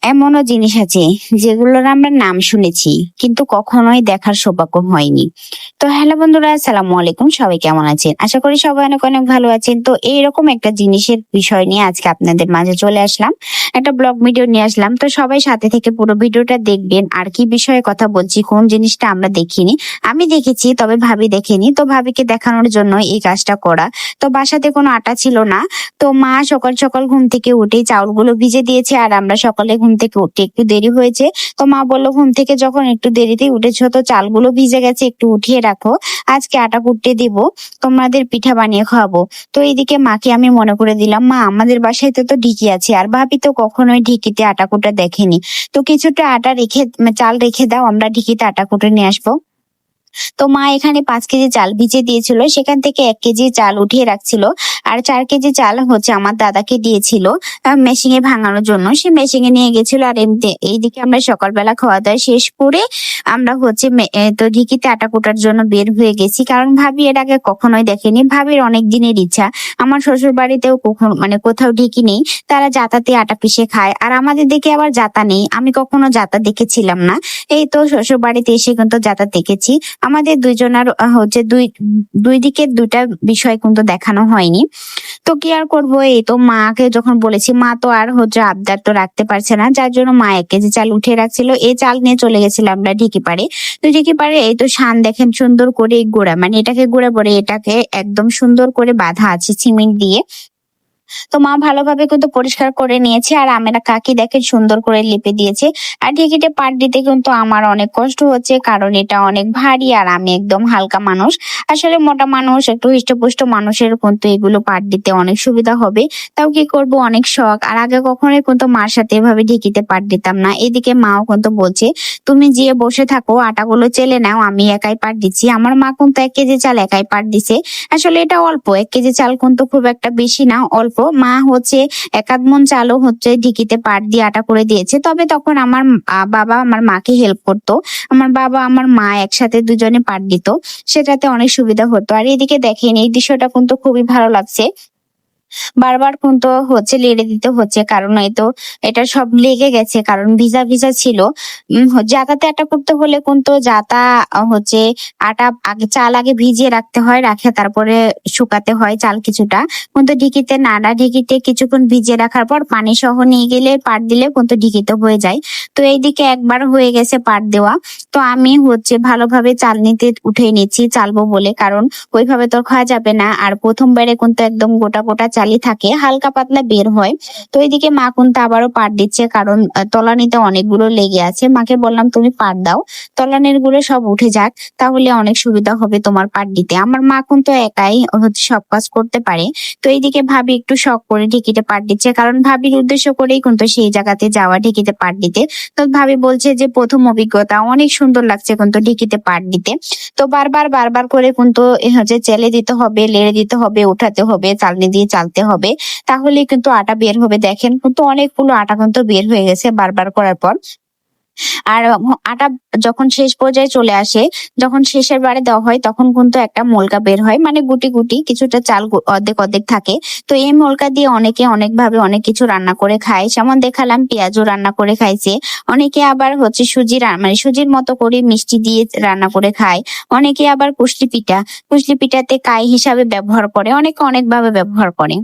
এমনও জিনিস আছে যেগুলোর আমরা নাম শুনেছি কিন্তু কখনোই দেখার সৌভাগ্য হয়নি। তো হ্যালো বন্ধুরা, আসসালামু আলাইকুম। সবাই কেমন আছেন? আশা করি সবাই অনেক অনেক ভালো আছেন। তো এইরকম একটা জিনিসের বিষয় নিয়ে আজকে আপনাদের মাঝে চলে আসলাম, একটা ব্লগ ভিডিও নিয়ে আসলাম। তো সবাই সাথে থেকে পুরো ভিডিওটা দেখবেন। আর কি বিষয়ে কথা বলছি, কোন জিনিসটা আমরা দেখিনি, আমি দেখেছি তবে ভাবি দেখেনি। তো ভাবিকে দেখানোর জন্য এই কাজটা করা। তো বাসাতে কোনো আটা ছিল না, তো মা সকাল সকাল ঘুম থেকে উঠেই চাউলগুলো ভিজে দিয়েছে। আর আমরা সকালে ঘুম থেকে উঠতে একটু দেরি হয়েছে, তো মা বললো ঘুম থেকে যখন একটু দেরিতে উঠেছো তো চালগুলো ভিজে গেছে, একটু উঠিয়ে রাখো, আজকে আটা কুটতে দিব, তোমাদের পিঠা বানিয়ে খাওয়াবো। তো এইদিকে মাকে আমি মনে করে দিলাম, মা আমাদের বাসায় তো ঢিকি আছে, আর ভাবি তো কখনোই ঢিকিতে আটা কুটা দেখেনি, তো কিছুটা আটা রেখে চাল রেখে দাও, আমরা ঢিকিতে আটা কুটে নিয়ে আসবো। তো মা এখানে 5 কেজি চাল ভিজে দিয়েছিল, সেখান থেকে 1 কেজি চাল উঠিয়ে রাখছিল। আর 4 কেজি চাল হচ্ছে আমার দাদাকে দিয়েছিল মেশিনে ভাঙানোর জন্য, সে মেশিনে নিয়ে গেছিল। আর এমনি এইদিকে আমরা সকালবেলা খাওয়া দাওয়া শেষ করে আমরা হচ্ছে তো ঢিকিতে আটা কোটার জন্য বের হয়ে গেছি, কারণ ভাবি এর আগে কখনোই দেখেনি। ভাবির অনেক দিনের ইচ্ছা, আমার শ্বশুর বাড়িতেও কখনো কোথাও ঢিকি নেই, তারা জাতাতে আটা পিষে খায়। আর আমাদের দিকে আবার জাতা নেই, আমি কখনো জাতা দেখেছিলাম না। এই তো শ্বশুর বাড়িতে এসে কিন্তু জাতা দেখেছি। আমাদের দুইজনের হচ্ছে দুই দুই দিকের দুইটা বিষয় কিন্তু দেখানো হয়নি। তো কি আর করবো, এই তো মাকে যখন বলেছি, মা তো আর হচ্ছে আবদার তো রাখতে পারছে না, যার জন্য মা 1 কেজি চাল উঠে রাখছিল। এই চাল নিয়ে চলে গেছিলাম আমরা ঢিকি পাড়ে। তো ঢিকি পাড়ে এই তো শান দেখেন সুন্দর করে গোড়া, এটাকে গোড়া বলে, এটাকে একদম সুন্দর করে বাঁধা আছে সিমেন্ট দিয়ে। তো মা ভালোভাবে কিন্তু পরিষ্কার করে নিয়েছে, আর আমরা কাকি দেখে সুন্দর করে লিপে দিয়েছে। আর ঢেকিতে পাট দিতে কিন্তু আমার অনেক কষ্ট হচ্ছে, কারণ এটা অনেক ভারী, আর আমি একদম হালকা মানুষ। আসলে মোটা মানুষ, একটু হৃষ্টপুষ্ট মানুষের কিন্তু এগুলো পাট দিতে অনেক সুবিধা হবে। তাও কি করব, অনেক শখ। আর আগে কখনোই কিন্তু মার সাথে এভাবে ঢেকিতে পাট দিতাম না। এদিকে মাও কিন্তু বলছে, তুমি যেয়ে বসে থাকো, আটাগুলো চেলে নাও, আমি একাই পাট দিচ্ছি। আমার মা কিন্তু 1 কেজি চাল একাই পাট দিছে। আসলে এটা অল্প, 1 কেজি চাল কিন্তু খুব একটা বেশি না, অল্প। মা হচ্ছে 1 আধ মণ চালও হচ্ছে ঢিকিতে পাট দিয়ে আটা করে দিয়েছে। তবে তখন আমার বাবা আমার মাকে হেল্প করতো, আমার বাবা আমার মা একসাথে দুজনে পাট দিত, সেটাতে অনেক সুবিধা হতো। আর এদিকে দেখেন এই দৃশ্যটা কিন্তু খুবই ভালো লাগছে। বারবার কিন্তু হচ্ছে লেড়ে দিতে হচ্ছে, কারণ এই তো এটা সব লেগে গেছে, কারণ ভিজা ভিজা ছিল। জাতাতে আটা করতে হলে কিন্তু জাতা হচ্ছে আটা আগে, চাল আগে ভিজিয়ে রাখতে হয়, রাখে তারপরে শুকাতে হয় চাল কিছুটা। কিন্তু ঢিকিতে নাড়া, ঢিকিতে কিছুক্ষণ ভিজিয়ে রাখার পর পানি সহ নিয়ে গেলে পাট দিলে কিন্তু ঢিকিতে হয়ে যায়। তো এইদিকে একবার হয়ে গেছে পাট দেওয়া। তো আমি হচ্ছে ভালোভাবে চাল নিতে উঠে নিচ্ছি, চালবো বলে, কারণ ওইভাবে তো খাওয়া যাবে না। আর প্রথমবারে কিন্তু একদম গোটা গোটা চালই থাকে, হালকা পাতলা বের হয়। তো এইদিকে মা কিন্তু আবারও পাট দিচ্ছে, কারণ তলানিতে অনেকগুলো লেগে আছে। মাকে বললাম তুমি পাট দাও, তলানির গুলো সব উঠে যাক, তাহলে অনেক সুবিধা হবে তোমার পাট দিতে। আমার মা কিন্তু একাই হচ্ছে সব কাজ করতে পারে। তো এইদিকে ভাবি একটু শখ করে ঢেকিতে পাট দিচ্ছে, কারণ ভাবির উদ্দেশ্য করেই কিন্তু সেই জায়গাতে যাওয়া ঢেকিতে পাট দিতে। তো ভাবি বলছে যে প্রথম অভিজ্ঞতা, অনেক সুন্দর লাগছে কিন্তু ঢেকিতে পাট দিতে। তো বারবার বারবার করে কিন্তু হচ্ছে চেলে দিতে হবে, লেড়ে দিতে হবে, উঠাতে হবে, চালনি দিয়ে চালতে হবে, তাহলে কিন্তু আটা বের হবে। দেখেন কিন্তু অনেকগুলো আটা কিন্তু বের হয়ে গেছে বারবার করার পর। আর আটা যখন শেষ পর্যায়ে চলে আসে, যখন শেষের বারে দেওয়া হয়, তখন কিন্তু একটা মোলকা বের হয়, গুটি গুটি কিছুটা চাল অর্ধেক অর্ধেক থাকে। তো এই মোলকা দিয়ে অনেকে অনেক ভাবে অনেক কিছু রান্না করে খায়, যেমন দেখালাম পেঁয়াজও রান্না করে খাইছে। অনেকে আবার হচ্ছে সুজি সুজির মতো করে মিষ্টি দিয়ে রান্না করে খায়। অনেকে আবার কুশলি পিঠাতে কাই হিসাবে ব্যবহার করে, অনেকে অনেক ভাবে ব্যবহার করে।